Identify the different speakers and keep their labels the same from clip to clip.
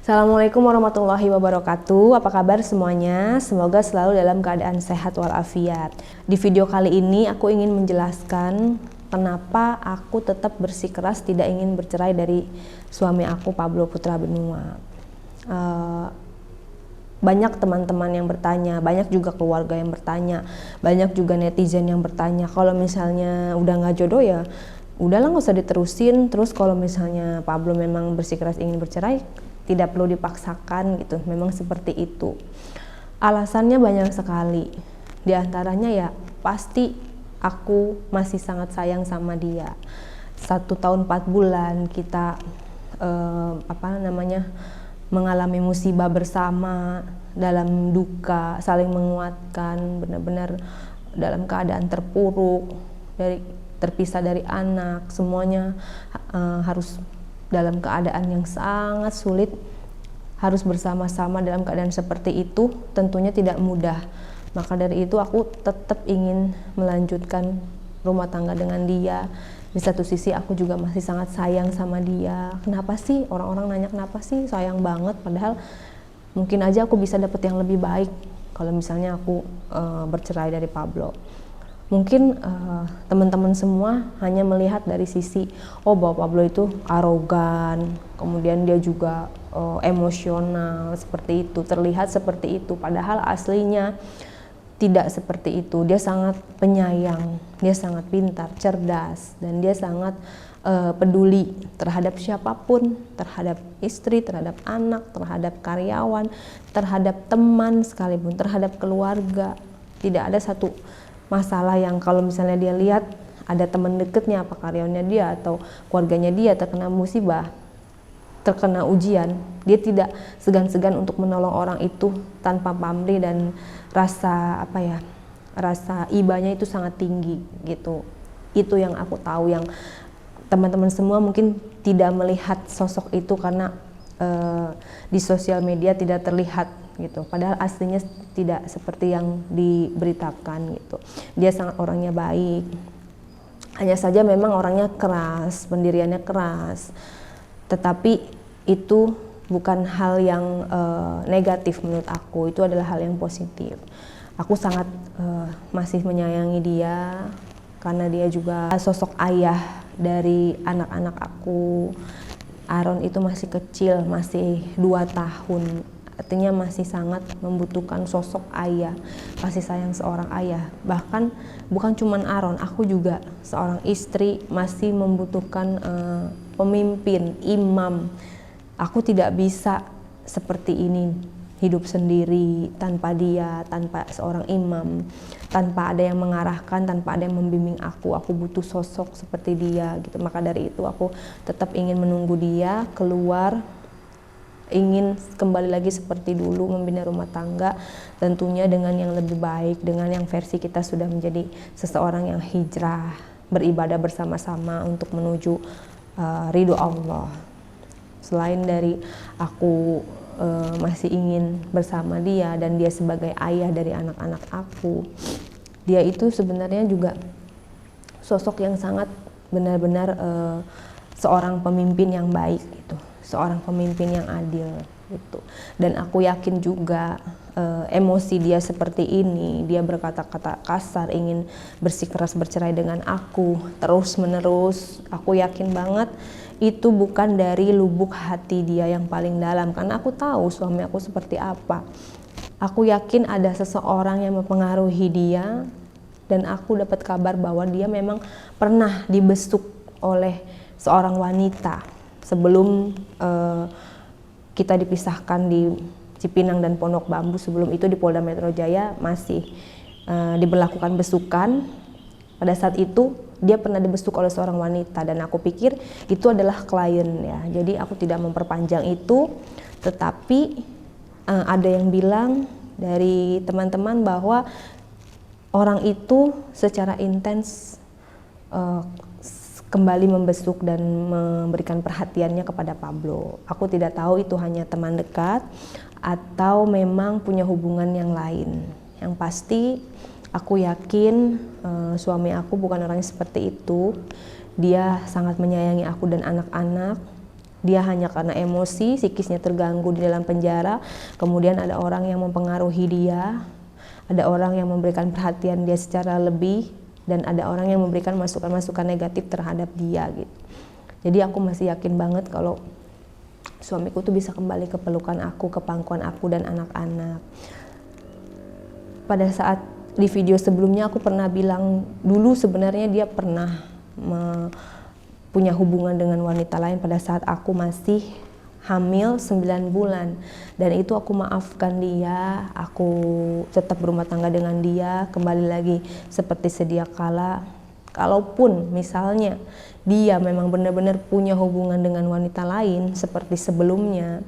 Speaker 1: Assalamualaikum warahmatullahi wabarakatuh. Apa kabar semuanya? Semoga selalu dalam keadaan sehat walafiat. Di video kali ini aku ingin menjelaskan kenapa aku tetap bersikeras tidak ingin bercerai dari suami aku, Pablo Putra Benua. Banyak teman-teman yang bertanya, banyak juga keluarga yang bertanya, banyak juga netizen yang bertanya, kalau misalnya udah nggak jodoh ya udahlah nggak usah diterusin. Terus kalau misalnya Pablo memang bersikeras ingin bercerai, tidak perlu dipaksakan gitu, memang seperti itu. Alasannya banyak sekali, di antaranya ya pasti aku masih sangat sayang sama dia. 1 tahun 4 bulan kita mengalami musibah bersama, dalam duka saling menguatkan, benar-benar dalam keadaan terpuruk, terpisah dari anak, semuanya harus dalam keadaan yang sangat sulit, harus bersama-sama dalam keadaan seperti itu, tentunya tidak mudah. Maka dari itu aku tetap ingin melanjutkan rumah tangga dengan dia. Di satu sisi aku juga masih sangat sayang sama dia. Kenapa sih orang-orang nanya kenapa sih sayang banget, padahal mungkin aja aku bisa dapet yang lebih baik kalau misalnya aku bercerai dari Pablo. Mungkin teman-teman semua hanya melihat dari sisi bahwa Pablo itu arogan, kemudian dia juga emosional seperti itu, terlihat seperti itu, padahal aslinya tidak seperti itu. Dia sangat penyayang, dia sangat pintar, cerdas, dan dia sangat peduli terhadap siapapun, terhadap istri, terhadap anak, terhadap karyawan, terhadap teman sekalipun, terhadap keluarga. Tidak ada satu masalah yang kalau misalnya dia lihat ada teman dekatnya, apa karyawannya dia atau keluarganya dia terkena musibah, terkena ujian, dia tidak segan-segan untuk menolong orang itu tanpa pamrih, dan rasa rasa ibanya itu sangat tinggi gitu. Itu yang aku tahu, yang teman-teman semua mungkin tidak melihat sosok itu karena di sosial media tidak terlihat gitu, padahal aslinya tidak seperti yang diberitakan gitu. Dia sangat orangnya baik, hanya saja memang orangnya keras, pendiriannya keras, tetapi itu bukan hal yang negatif menurut aku, itu adalah hal yang positif. Aku sangat masih menyayangi dia karena dia juga sosok ayah dari anak-anak aku. Aaron itu masih kecil, masih 2 tahun, artinya masih sangat membutuhkan sosok ayah, kasih sayang seorang ayah. Bahkan bukan cuman Aaron, aku juga seorang istri masih membutuhkan pemimpin, imam. Aku tidak bisa seperti ini, hidup sendiri tanpa dia, tanpa seorang imam, tanpa ada yang mengarahkan, tanpa ada yang membimbing aku. Aku butuh sosok seperti dia gitu. Maka dari itu aku tetap ingin menunggu dia keluar, ingin kembali lagi seperti dulu membina rumah tangga, tentunya dengan yang lebih baik, dengan yang versi kita sudah menjadi seseorang yang hijrah, beribadah bersama-sama untuk menuju ridho Allah. Selain dari aku masih ingin bersama dia dan dia sebagai ayah dari anak-anak aku, dia itu sebenarnya juga sosok yang sangat benar-benar seorang pemimpin yang baik gitu, seorang pemimpin yang adil gitu. Dan aku yakin juga emosi dia seperti ini, dia berkata-kata kasar, ingin bersikeras bercerai dengan aku terus menerus, aku yakin banget itu bukan dari lubuk hati dia yang paling dalam, karena aku tahu suami aku seperti apa. Aku yakin ada seseorang yang mempengaruhi dia, dan aku dapat kabar bahwa dia memang pernah dibesuk oleh seorang wanita sebelum kita dipisahkan di Cipinang dan Pondok Bambu. Sebelum itu di Polda Metro Jaya masih diberlakukan besukan. Pada saat itu dia pernah dibesuk oleh seorang wanita, dan aku pikir itu adalah klien ya. Jadi aku tidak memperpanjang itu, tetapi ada yang bilang dari teman-teman bahwa orang itu secara intens kembali membesuk dan memberikan perhatiannya kepada Pablo. Aku tidak tahu itu hanya teman dekat atau memang punya hubungan yang lain. Yang pasti aku yakin suami aku bukan orangnya seperti itu. Dia sangat menyayangi aku dan anak-anak. dia hanya karena emosi, psikisnya terganggu di dalam penjara. Kemudian ada orang yang mempengaruhi dia, ada orang yang memberikan perhatian dia secara lebih, dan ada orang yang memberikan masukan-masukan negatif terhadap dia gitu. Jadi aku masih yakin banget kalau suamiku tuh bisa kembali ke pelukan aku, ke pangkuan aku dan anak-anak. Pada saat di video sebelumnya aku pernah bilang dulu sebenarnya dia pernah punya hubungan dengan wanita lain pada saat aku masih hamil 9 bulan, dan itu aku maafkan dia, aku tetap berumah tangga dengan dia kembali lagi seperti sedia kala. Kalaupun misalnya dia memang benar-benar punya hubungan dengan wanita lain seperti sebelumnya,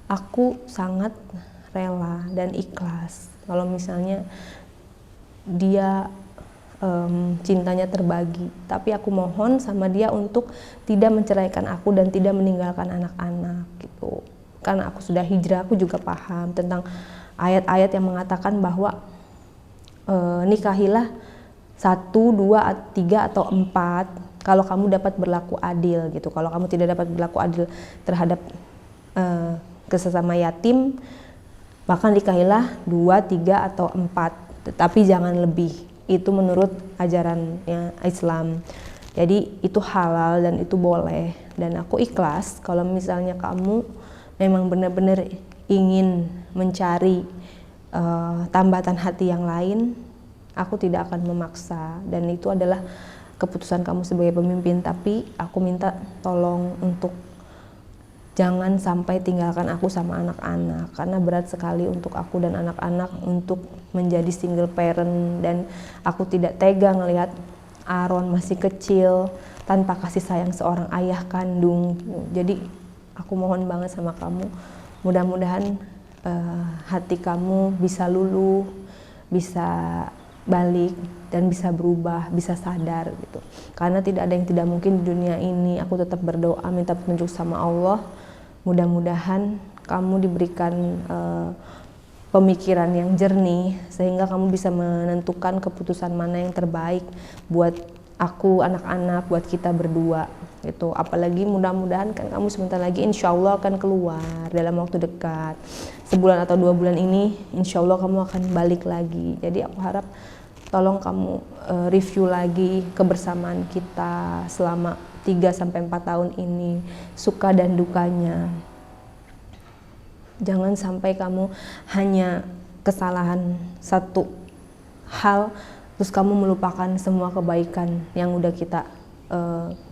Speaker 1: aku sangat rela dan ikhlas kalau misalnya dia cintanya terbagi. Tapi aku mohon sama dia untuk tidak menceraikan aku dan tidak meninggalkan anak-anak gitu. Karena aku sudah hijrah, aku juga paham tentang ayat-ayat yang mengatakan bahwa nikahilah 1, 2, 3 atau 4 kalau kamu dapat berlaku adil gitu. Kalau kamu tidak dapat berlaku adil terhadap sesama yatim, maka nikahilah 2, 3 atau 4, tetapi jangan lebih. Itu menurut ajarannya Islam. Jadi itu halal dan itu boleh, dan aku ikhlas kalau misalnya kamu memang benar-benar ingin mencari tambatan hati yang lain. Aku tidak akan memaksa, dan itu adalah keputusan kamu sebagai pemimpin. Tapi aku minta tolong untuk jangan sampai tinggalkan aku sama anak-anak, karena berat sekali untuk aku dan anak-anak untuk menjadi single parent, dan aku tidak tega ngelihat Aaron masih kecil tanpa kasih sayang seorang ayah kandung. Jadi aku mohon banget sama kamu, mudah-mudahan hati kamu bisa luluh, bisa balik dan bisa berubah, bisa sadar gitu. Karena tidak ada yang tidak mungkin di dunia ini. Aku tetap berdoa, minta petunjuk sama Allah. Mudah-mudahan kamu diberikan pemikiran yang jernih sehingga kamu bisa menentukan keputusan mana yang terbaik buat aku, anak-anak, buat kita berdua gitu. Apalagi mudah-mudahan kan kamu sebentar lagi insya Allah akan keluar dalam waktu dekat, 1 bulan atau 2 bulan ini insya Allah kamu akan balik lagi. Jadi aku harap tolong kamu review lagi kebersamaan kita selama 3-4 tahun ini, suka dan dukanya. Jangan sampai kamu hanya kesalahan satu hal terus kamu melupakan semua kebaikan yang udah kita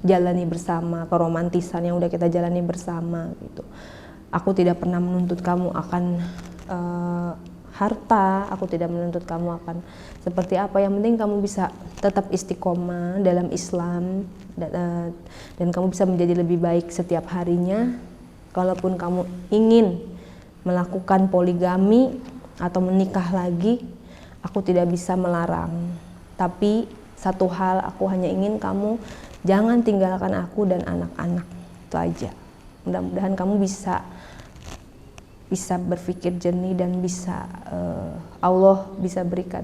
Speaker 1: jalani bersama, keromantisan yang udah kita jalani bersama gitu. Aku tidak pernah menuntut kamu akan harta, aku tidak menuntut kamu akan seperti apa. Yang penting kamu bisa tetap istiqomah dalam Islam, dan kamu bisa menjadi lebih baik setiap harinya. Kalaupun kamu ingin melakukan poligami atau menikah lagi, aku tidak bisa melarang. Tapi satu hal, aku hanya ingin kamu jangan tinggalkan aku dan anak-anak, itu aja. Mudah-mudahan kamu bisa berpikir jernih dan bisa Allah bisa berikan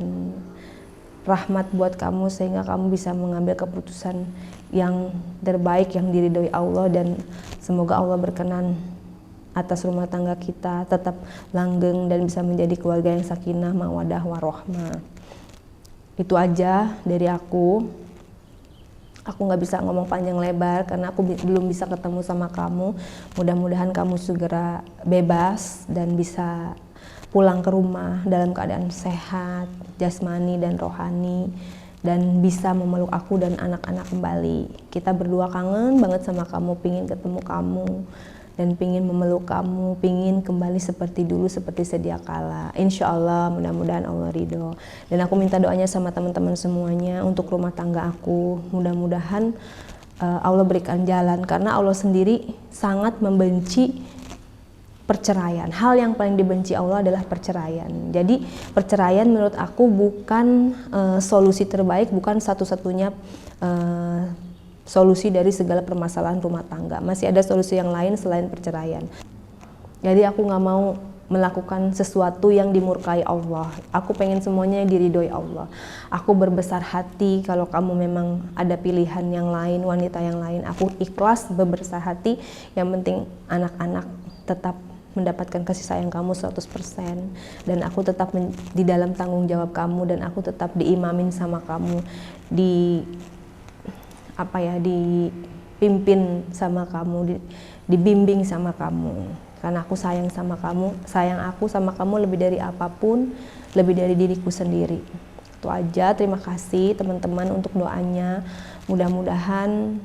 Speaker 1: rahmat buat kamu sehingga kamu bisa mengambil keputusan yang terbaik yang diridhoi Allah, dan semoga Allah berkenan atas rumah tangga kita tetap langgeng dan bisa menjadi keluarga yang sakinah, mawadah, warohmah. Itu aja dari aku. Aku nggak bisa ngomong panjang lebar karena aku belum bisa ketemu sama kamu. Mudah-mudahan kamu segera bebas dan bisa pulang ke rumah dalam keadaan sehat, jasmani dan rohani, dan bisa memeluk aku dan anak-anak kembali. Kita berdua kangen banget sama kamu, pingin ketemu kamu dan pingin memeluk kamu, pingin kembali seperti dulu, seperti sedia kala. Insya Allah, mudah-mudahan Allah ridho. Dan aku minta doanya sama teman-teman semuanya untuk rumah tangga aku. Mudah-mudahan Allah berikan jalan, karena Allah sendiri sangat membenci perceraian. Hal yang paling dibenci Allah adalah perceraian. Jadi perceraian menurut aku bukan solusi terbaik, bukan satu-satunya solusi dari segala permasalahan rumah tangga. Masih ada solusi yang lain selain perceraian. Jadi aku nggak mau melakukan sesuatu yang dimurkai Allah. Aku pengen semuanya diridhoi Allah. Aku berbesar hati kalau kamu memang ada pilihan yang lain, wanita yang lain. Aku ikhlas berbesar hati, yang penting anak-anak tetap mendapatkan kasih sayang kamu 100%. Dan aku tetap di dalam tanggung jawab kamu, dan aku tetap diimamin sama kamu, dipimpin sama kamu, dibimbing sama kamu. Karena aku sayang sama kamu, sayang aku sama kamu lebih dari apapun, lebih dari diriku sendiri. Itu aja, terima kasih teman-teman untuk doanya. Mudah-mudahan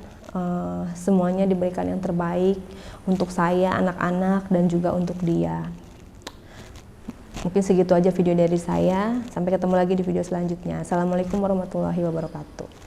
Speaker 1: semuanya diberikan yang terbaik untuk saya, anak-anak, dan juga untuk dia. Mungkin segitu aja video dari saya. Sampai ketemu lagi di video selanjutnya. Assalamualaikum warahmatullahi wabarakatuh.